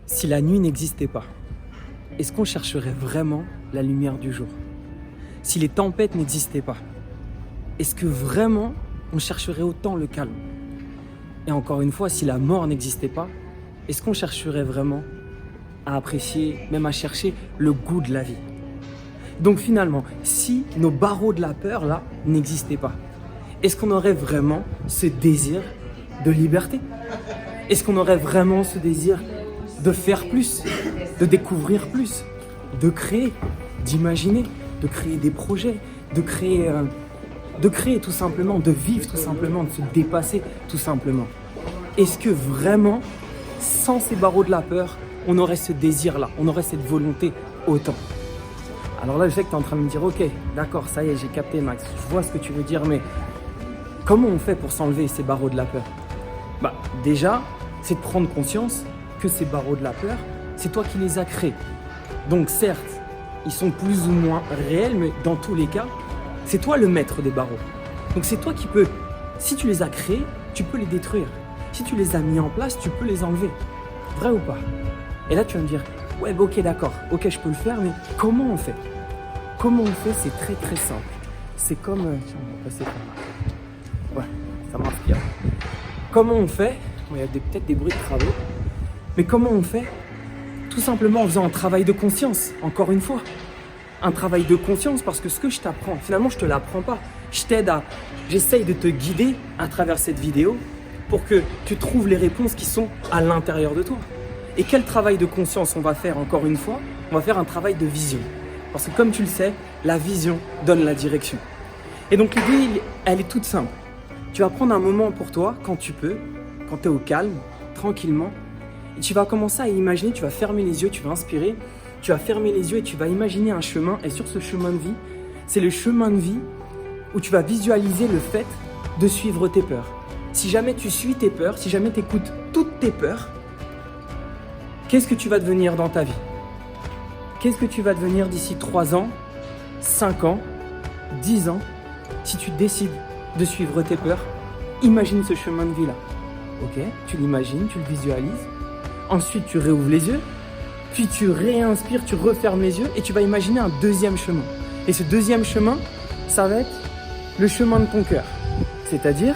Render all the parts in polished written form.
Si la nuit n'existait pas, est-ce qu'on chercherait vraiment la lumière du jour? Si les tempêtes n'existaient pas, est-ce que vraiment on chercherait autant le calme? Et encore une fois, si la mort n'existait pas, est-ce qu'on chercherait vraiment à apprécier, même à chercher le goût de la vie? Donc finalement, si nos barreaux de la peur là n'existaient pas, est-ce qu'on aurait vraiment ce désir de liberté? Est-ce qu'on aurait vraiment ce désir de faire plus, de découvrir plus, de créer, d'imaginer, de créer des projets, de créer tout simplement, de vivre tout simplement, de se dépasser tout simplement? Est-ce que vraiment, sans ces barreaux de la peur, on aurait ce désir-là, on aurait cette volonté autant? Alors là, je sais que tu es en train de me dire, ok, d'accord, ça y est, j'ai capté Max, je vois ce que tu veux dire, mais comment on fait pour s'enlever ces barreaux de la peur? Déjà, c'est de prendre conscience que ces barreaux de la peur, c'est toi qui les as créés. Donc certes, ils sont plus ou moins réels, mais dans tous les cas, c'est toi le maître des barreaux. Donc c'est toi qui peux, si tu les as créés, tu peux les détruire. Si tu les as mis en place, tu peux les enlever. Vrai ou pas? Et là, tu vas me dire, ouais, ok, d'accord, ok, je peux le faire, mais comment on fait? Comment on fait? C'est très très simple. C'est comme... tiens, on va passer par là. Ouais, ça m'inspire. Comment on fait? Bon, il y a peut-être des bruits de travaux. Mais comment on fait? Tout simplement en faisant un travail de conscience, encore une fois. Un travail de conscience, parce que ce que je t'apprends, finalement, je ne te l'apprends pas. J'essaye de te guider à travers cette vidéo pour que tu trouves les réponses qui sont à l'intérieur de toi. Et quel travail de conscience on va faire, encore une fois? On va faire un travail de vision. Parce que comme tu le sais, la vision donne la direction. Et donc l'idée, elle est toute simple. Tu vas prendre un moment pour toi, quand tu peux, quand tu es au calme, tranquillement, et tu vas commencer à imaginer, tu vas fermer les yeux, tu vas inspirer, tu vas fermer les yeux et tu vas imaginer un chemin. Et sur ce chemin de vie, c'est le chemin de vie où tu vas visualiser le fait de suivre tes peurs. Si jamais tu suis tes peurs, si jamais tu écoutes toutes tes peurs, qu'est-ce que tu vas devenir dans ta vie? Qu'est-ce que tu vas devenir d'ici 3 ans, 5 ans, 10 ans, si tu décides de suivre tes peurs? Imagine ce chemin de vie-là. Ok, tu l'imagines, tu le visualises. Ensuite, tu réouvres les yeux. Puis tu réinspires, tu refermes les yeux et tu vas imaginer un deuxième chemin. Et ce deuxième chemin, ça va être le chemin de ton cœur. C'est-à-dire,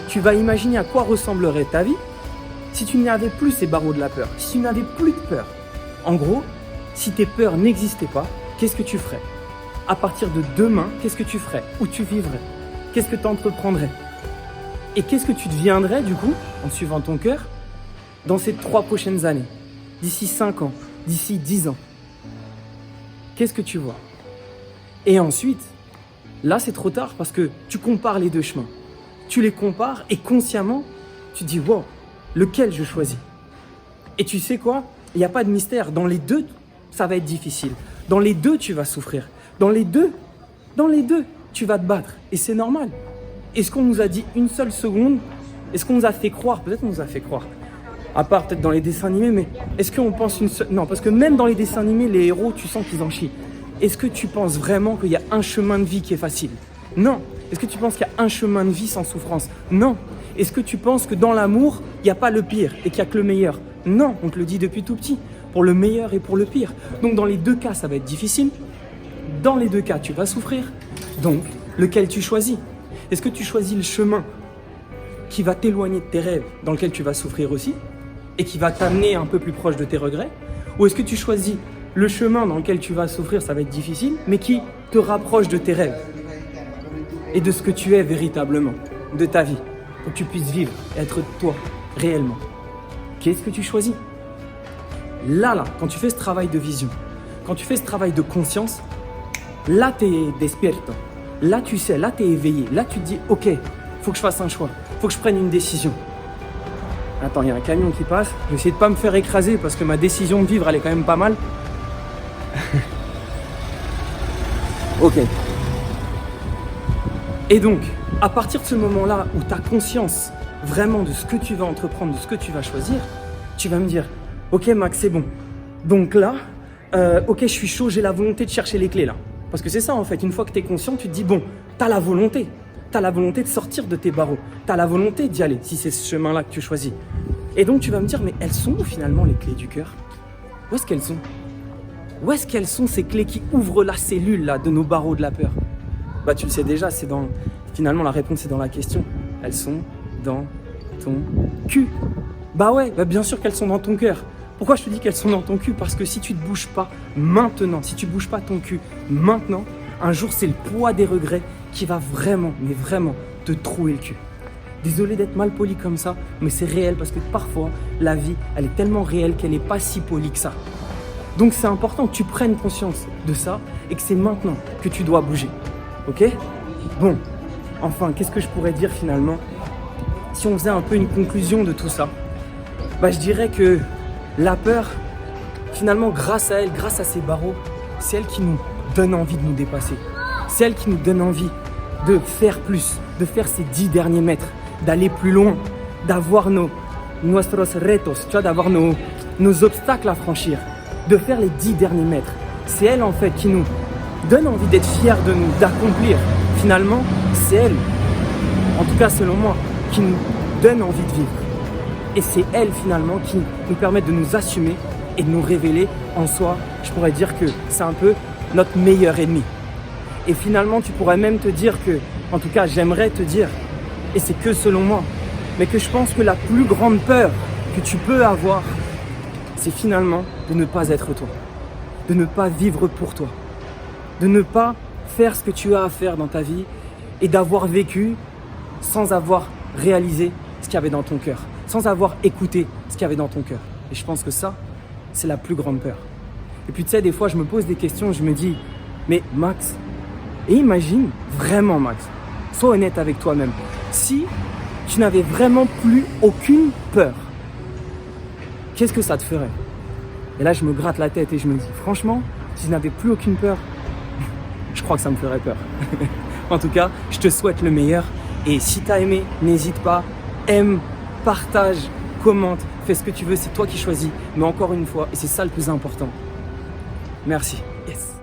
tu vas imaginer à quoi ressemblerait ta vie si tu n'avais plus ces barreaux de la peur, si tu n'avais plus de peur. En gros, si tes peurs n'existaient pas, qu'est-ce que tu ferais? À partir de demain, qu'est-ce que tu ferais? Où tu vivrais? Qu'est-ce que tu entreprendrais? Et qu'est-ce que tu deviendrais du coup, en suivant ton cœur, dans ces 3 prochaines années? D'ici 5 ans, d'ici 10 ans? Qu'est-ce que tu vois? Et ensuite, là c'est trop tard parce que tu compares les deux chemins. Tu les compares et consciemment, tu dis wow, lequel je choisis? Et tu sais quoi? Il n'y a pas de mystère. Dans les deux, ça va être difficile. Dans les deux, tu vas souffrir. Dans les deux, tu vas te battre. Et c'est normal. Est-ce qu'on nous a dit une seule seconde? Est-ce qu'on nous a fait croire? Peut-être qu'on nous a fait croire. À part peut-être dans les dessins animés, mais est-ce qu'on pense une seule... Non, parce que même dans les dessins animés, les héros, tu sens qu'ils en chient. Est-ce que tu penses vraiment qu'il y a un chemin de vie qui est facile? Non. Est-ce que tu penses qu'il y a un chemin de vie sans souffrance? Non. Est-ce que tu penses que dans l'amour, il n'y a pas le pire et qu'il n'y a que le meilleur? Non, on te le dit depuis tout petit. Pour le meilleur et pour le pire. Donc dans les deux cas, ça va être difficile. Dans les deux cas, tu vas souffrir. Donc, lequel tu choisis? Est-ce que tu choisis le chemin qui va t'éloigner de tes rêves, dans lequel tu vas souffrir aussi, et qui va t'amener un peu plus proche de tes regrets? Ou est-ce que tu choisis le chemin dans lequel tu vas souffrir, ça va être difficile, mais qui te rapproche de tes rêves et de ce que tu es véritablement, de ta vie, pour que tu puisses vivre, être toi, réellement? Qu'est-ce que tu choisis? Là, quand tu fais ce travail de vision, quand tu fais ce travail de conscience, là, tu es despierto. Là, tu sais, là, tu es éveillé. Là, tu te dis, ok, faut que je fasse un choix. Faut que je prenne une décision. Attends, il y a un camion qui passe. Je vais essayer de pas me faire écraser parce que ma décision de vivre, elle est quand même pas mal. Ok. Et donc, à partir de ce moment-là où tu as conscience vraiment de ce que tu vas entreprendre, de ce que tu vas choisir, tu vas me dire, ok Max, c'est bon. Donc là, ok, je suis chaud, j'ai la volonté de chercher les clés là. Parce que c'est ça en fait, une fois que tu es conscient, tu te dis, bon, tu as la volonté. Tu as la volonté de sortir de tes barreaux. Tu as la volonté d'y aller, si c'est ce chemin-là que tu choisis. Et donc tu vas me dire, mais elles sont où finalement les clés du cœur? Où est-ce qu'elles sont? Où est-ce qu'elles sont ces clés qui ouvrent la cellule là, de nos barreaux de la peur? Bah tu le sais déjà, c'est dans... Finalement la réponse est dans la question. Elles sont dans ton cul. Bah ouais, bah bien sûr qu'elles sont dans ton cœur. Pourquoi je te dis qu'elles sont dans ton cul? Parce que si tu ne te bouges pas maintenant, si tu ne bouges pas ton cul maintenant, un jour c'est le poids des regrets qui va vraiment, mais vraiment te trouer le cul. Désolé d'être mal poli comme ça, mais c'est réel parce que parfois la vie, elle est tellement réelle qu'elle n'est pas si polie que ça. Donc c'est important que tu prennes conscience de ça et que c'est maintenant que tu dois bouger. Ok? Bon, enfin, qu'est-ce que je pourrais dire finalement? Si on faisait un peu une conclusion de tout ça, bah je dirais que la peur, finalement, grâce à elle, grâce à ces barreaux, c'est elle qui nous donne envie de nous dépasser. C'est elle qui nous donne envie de faire plus, de faire ces 10 derniers mètres, d'aller plus loin, d'avoir nuestros retos, tu vois, d'avoir nos obstacles à franchir, de faire les 10 derniers mètres. C'est elle en fait qui nous donne envie d'être fiers de nous, d'accomplir. Finalement, c'est elle, en tout cas selon moi, qui nous donne envie de vivre. Et c'est elle finalement qui nous permet de nous assumer et de nous révéler en soi. Je pourrais dire que c'est un peu notre meilleur ennemi. Et finalement, tu pourrais même te dire que, en tout cas, j'aimerais te dire, et c'est que selon moi, mais que je pense que la plus grande peur que tu peux avoir, c'est finalement de ne pas être toi, de ne pas vivre pour toi, de ne pas faire ce que tu as à faire dans ta vie et d'avoir vécu sans avoir réalisé ce qu'il y avait dans ton cœur, sans avoir écouté ce qu'il y avait dans ton cœur. Et je pense que ça, c'est la plus grande peur. Et puis tu sais, des fois, je me pose des questions, je me dis, mais Max, et imagine vraiment Max, sois honnête avec toi-même, si tu n'avais vraiment plus aucune peur, qu'est-ce que ça te ferait? Et là, je me gratte la tête et je me dis, franchement, si je n'avais plus aucune peur, je crois que ça me ferait peur. En tout cas, je te souhaite le meilleur. Et si tu as aimé, n'hésite pas, aime, partage, commente, fais ce que tu veux, c'est toi qui choisis. Mais encore une fois, et c'est ça le plus important, merci. Yes.